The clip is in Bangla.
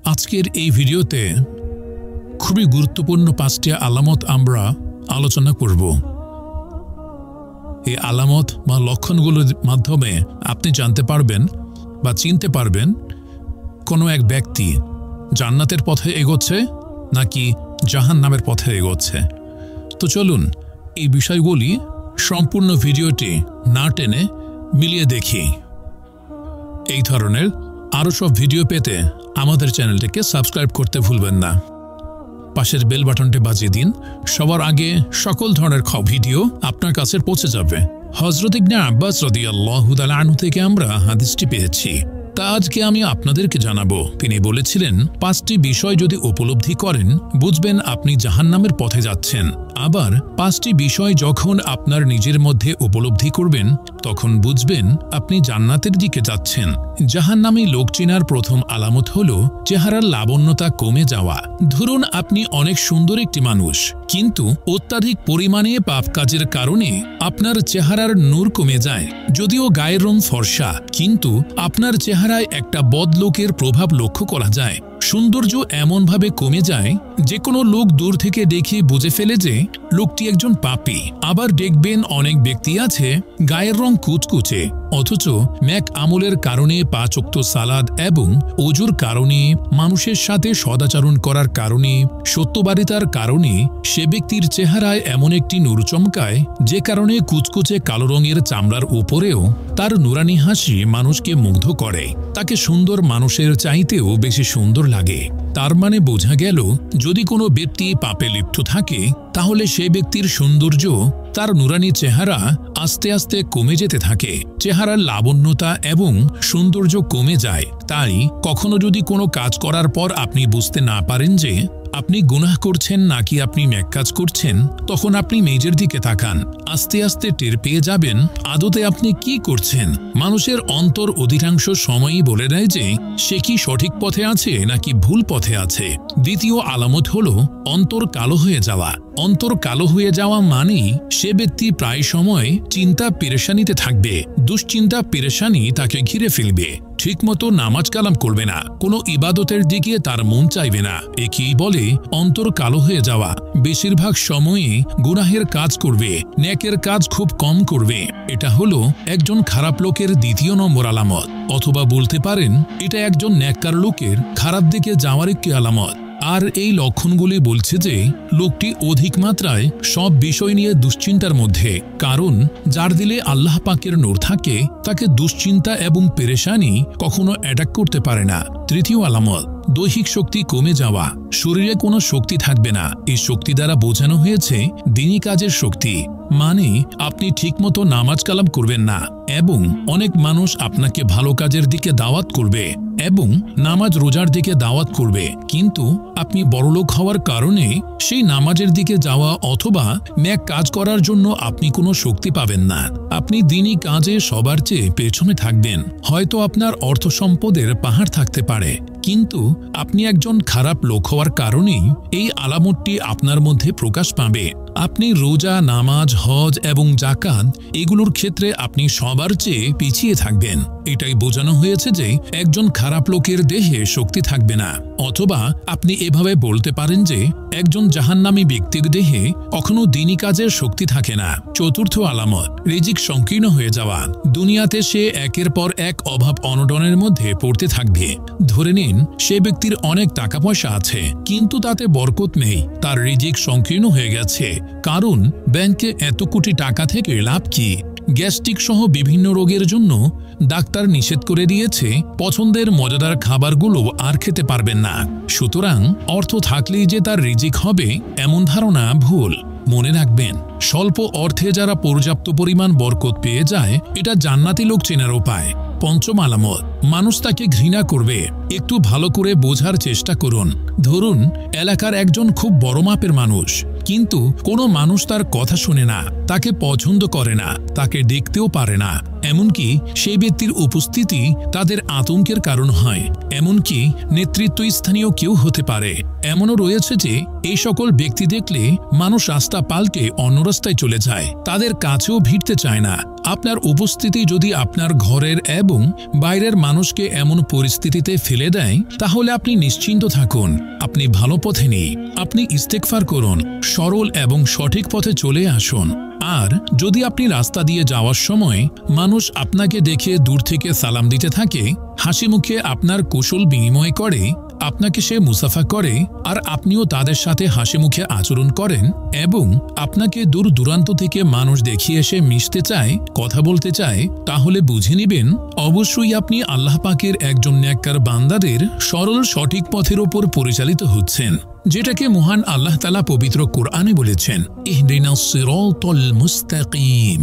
আজকের এই ভিডিওতে খুবই গুরুত্বপূর্ণ 5টি আলামত আমরা আলোচনা করব। এই আলামত বা লক্ষণগুলোর মাধ্যমে আপনি জানতে পারবেন বা চিনতে পারবেন কোনো এক ব্যক্তি জান্নাতের পথে এগোচ্ছে নাকি জাহান্নামের পথে এগোচ্ছে। তো চলুন এই বিষয়গুলি সম্পূর্ণ ভিডিওটি না টেনে মিলিয়ে দেখি। এই ধরনের আরও সব ভিডিও পেতে আমাদের চ্যানেলটিকে সাবস্ক্রাইব করতে ভুলবেন না। পাশের বেল বাটনটি বাজিয়ে দিন, সবার আগে সকল ধরনের ভিডিও আপনার কাছে পৌঁছে যাবে। হযরত ইবনে আব্বাস রাদিয়াল্লাহু তাআলা আনহু থেকে আমরা হাদিসটি পেয়েছি, তা আজকে আমি আপনাদেরকে জানাবো। তিনি বলেছিলেন, 5টি বিষয় যদি উপলব্ধি করেন বুঝবেন আপনি জাহান্নামের পথে যাচ্ছেন। আবার 5টি বিষয় যখন আপনার নিজের মধ্যে উপলব্ধি করবেন তখন বুঝবেন আপনি জান্নাতের দিকে যাচ্ছেন। জাহান্নামী লোক চেনার প্রথম আলামত হল চেহারার লাবণ্যতা কমে যাওয়া। ধরুন আপনি অনেক সুন্দর একটি মানুষ, কিন্তু অত্যাধিক পরিমাণে পাপ কাজের কারণে আপনার চেহারার নূর কমে যায়। যদিও গায়ের রং ফর্সা, কিন্তু আপনার চেহারায় একটা বদলোকের প্রভাব লক্ষ্য করা যায়। সৌন্দর্য এমনভাবে কমে যায় যে কোনো লোক দূর থেকে দেখে বুঝে ফেলে যে লোকটি একজন পাপী। আবার দেখবেন অনেক ব্যক্তি আছে গায়ের রং কুচকুচে, অথচ ন্যাক আমলের কারণে 5 ওয়াক্ত সালাত এবং ওযুর কারণে, মানুষের সাথে সদাচরণ করার কারণে, সত্যবাদিতার কারণে সে ব্যক্তির চেহারায় এমন একটি নূর চমকায় যে কারণে কুচকুচে কালো রঙের চামড়ার উপরেও তার নুরানি হাসি মানুষকে মুগ্ধ করে। তাকে সুন্দর মানুষের চাইতেও বেশি সুন্দর লাগে। তার মানে বোঝা গেল, যদি কোনো ব্যক্তি পাপে লিপ্ত থাকে তাহলে সে ব্যক্তির সৌন্দর্য, তার নুরানি চেহারা আস্তে আস্তে কমে যেতে থাকে। চেহারার লাবণ্যতা এবং সৌন্দর্য কমে যায়। তাই কখনো যদি কোনো কাজ করার পর আপনি বুঝতে না পারেন যে আপনি গুনাহ করছেন নাকি আপনি ন্যাক কাজ করছেন, তখন আপনি নিজের দিকে তাকান। আস্তে আস্তে টের পেয়ে যাবেন আদতে আপনি কি করছেন। মানুষের অন্তর অধিকাংশ সময়ই বলে দেয় যে সে কি সঠিক পথে আছে নাকি ভুল পথে আছে। দ্বিতীয় আলামত হল অন্তর কালো হয়ে যাওয়া। অন্তর কালো হয়ে যাওয়া মানেই সে ব্যক্তি প্রায় সময় চিন্তা পেরেশানিতে থাকবে। দুশ্চিন্তা পেরেশানি তাকে ঘিরে ফেলবে। ঠিকমতো নামাজ কালাম করবে না, কোনো ইবাদতের দিকে তার মন চাইবে না। একেই বলে অন্তর কালো হয়ে যাওয়া। বেশিরভাগ সময়ে গুনাহের কাজ করবে, নেকের কাজ খুব কম করবে। এটা হলো একজন খারাপ লোকের 2 নম্বর আলামত, অথবা বলতে পারেন এটা একজন নেককার লোকের খারাপ দিকে যাওয়ার একটি আলামত। আর এই লক্ষণগুলি বলছে যে লোকটি অধিক মাত্রায় সব বিষয় নিয়ে দুশ্চিন্তার মধ্যে। কারণ যার দিলে আল্লাহ পাকের নূর থাকে তাকে দুশ্চিন্তা এবং পেরেশানি কখনো অ্যাটাক করতে পারে না। তৃতীয় আলামত, দৈহিক শক্তি কমে যাওয়া। শরীরে কোনো শক্তি থাকবে না। এই শক্তি দ্বারা বোঝানো হয়েছে দিনী কাজের শক্তি। মানে আপনি ঠিকমতো নামাজ কালাম করবেন না, এবং অনেক মানুষ আপনাকে ভালো কাজের দিকে দাওয়াত করবে এবং নামাজ রোজার দিকে দাওয়াত করবে, কিন্তু আপনি বড়লোক হওয়ার কারণে সেই নামাজের দিকে যাওয়া অথবা ন্যাক কাজ করার জন্য আপনি কোনো শক্তি পাবেন না। আপনি দিনী কাজে সবার চেয়ে পেছনে থাকবেন। হয়তো আপনার অর্থ সম্পদের পাহাড় থাকতে পারে, কিন্তু আপনি একজন খারাপ লোক হওয়ার কারণেই এই আলামতটি আপনার মধ্যে প্রকাশ পাবে। আপনি রোজা, নামাজ, হজ এবং যাকাত এগুলোর ক্ষেত্রে আপনি সবার চেয়ে পিছিয়ে থাকবেন। এটাই বোঝানো হয়েছে যে একজন খারাপ লোকের দেহে শক্তি থাকবে না। অথবা আপনি এভাবে বলতে পারেন যে একজন জাহান্নামী ব্যক্তির দেহে কখনো দিনী কাজের শক্তি থাকে না। চতুর্থ আলামত, রিজিক সংকীর্ণ হয়ে যাওয়া। দুনিয়াতে সে একের পর এক অভাব অনটনের মধ্যে পড়তে থাকবে। ধরে নিন সে ব্যক্তির অনেক টাকা পয়সা আছে, কিন্তু তাতে বরকত নেই। তার রিজিক সংকীর্ণ হয়ে গেছে। কারণ ব্যাংকে এত কোটি টাকা থেকে লাভ কি? গ্যাস্ট্রিক সহ বিভিন্ন রোগের জন্য ডাক্তার নিষেধ করে দিয়েছে। পছন্দের মজাদার খাবারগুলো আর খেতে পারবেন না। সুতরাং অর্থ থাকলেই যে তার রিজিক হবে এমন ধারণা ভুল। মনে রাখবেন, স্বল্প অর্থে যারা পর্যাপ্ত পরিমাণ বরকত পেয়ে যায় এটা জান্নাতি লোক চেনার উপায়। পঞ্চম আলামত, মানুষ তাকে ঘৃণা করবে। একটু ভালো করে বোঝার চেষ্টা করুন। ধরুন এলাকার একজন খুব বড় মাপের মানুষ, কিন্তু কোনো মানুষ তার কথা শুনে না, তাকে পছন্দ করে না, তাকে দেখতেও পারে না। এমনকি সেই ব্যক্তির উপস্থিতি তাদের আতঙ্কের কারণ হয়। এমনকি নেতৃত্বস্থানীয় কেউ হতে পারে। এমনও রয়েছে যে এই সকল ব্যক্তি দেখলে মানুষ রাস্তা পাল্টে অন্য রাস্তায় চলে যায়, তাদের কাছেও ভিড়তে চায় না। আপনার উপস্থিতি যদি আপনার ঘরের এবং বাইরের মানুষকে এমন পরিস্থিতিতে ফেলে দেয়, তাহলে আপনি নিশ্চিন্ত থাকুন, আপনি ভালো পথে নেই। আপনি ইস্তেগফার করুন, সরল এবং সঠিক পথে চলে আসুন। আর যদি আপনি রাস্তা দিয়ে যাওয়ার সময় মানুষ আপনাকে দেখে দূর থেকে সালাম দিতে থাকে, হাসি মুখে আপনার কুশল বিনিময় করে, আপনাকে সে মুসাফা করে, আর আপনিও তাদের সাথে হাসি মুখে আচরণ করেন, এবং আপনাকে দূর দূরান্ত থেকে মানুষ দেখিয়ে এসে মিশতে চায়, কথা বলতে চায়, তাহলে বুঝে নেবেন অবশ্যই আপনি আল্লাহ পাকের একজন নেককার বান্দাদের সরল সঠিক পথের ওপর পরিচালিত হচ্ছেন, যেটাকে মহান আল্লাহ তাআলা পবিত্র কোরআনে বলেছেন, ইহদিনাস সিরাতাল মুস্তাকিম।